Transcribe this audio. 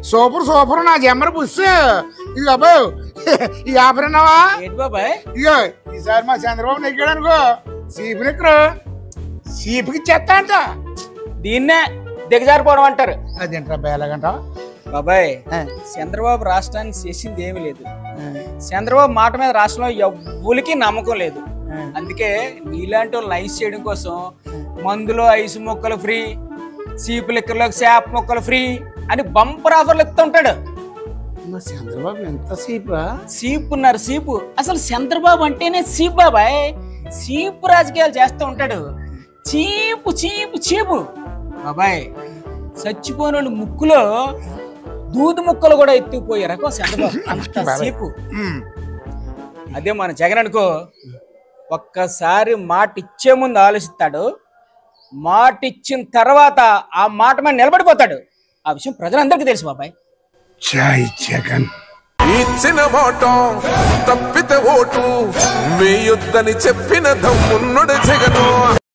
Super super నా జమ్మర బుస్ ఇది బాబు ఈ ఆపరేనావా ఏంటి బాబాయ్ ఇగో ఈసారి మా చంద్రబాబు నెగ్గాడు అనుకో సీపు నెక్కరు సీపుకి చెత్త అంట దీన్నే దిగజారిపోవడం అంటారు. అదేంట్రా బేలగంట బాబాయ్ చంద్రబాబు రాష్ట్రానికి చేసింది ఏమీ లేదు. చంద్రబాబు మాట మీద రాష్ట్రంలో ఎవ్వరికి నమ్మకం లేదు. అందుకే నీలాంటి వాళ్ళు నైస్ చేయడం కోసం మందులో ఐసు మొక్కలు ఫ్రీ, సీపు లిక్కర్లో శాప్ మొక్కలు ఫ్రీ అని బంపర్ ఆఫర్లు ఇస్తూ ఉంటాడు. చంద్రబాబు ఎంత సీపా సీపున్నారు సీపు. అసలు చంద్రబాబు అంటేనే సీపు బాబాయ్. చీపు రాజకీయాలు చేస్తూ ఉంటాడు. చీపు చీపు చీపు బాబాయ్. చచ్చిపోయిన వాళ్ళు ముక్కులో దూది ముక్కలు కూడా ఎత్తుకుపోయే రకం చంద్రబాబు. అంత సీపు. అదే మన జగన్ అనుకో, ఒక్కసారి మాట ఇచ్చే ముందు ఆలోచిస్తాడు, మాట ఇచ్చిన తర్వాత ఆ మాట మీద నిలబడిపోతాడు. ఆ విషయం ప్రజలందరికీ తెలుసు బాబాయ్. జై జగన్. ఇచ్చిన మాట తప్పితే ఓటు వేయొద్దని చెప్పిన దమ్మున్నడు జగను.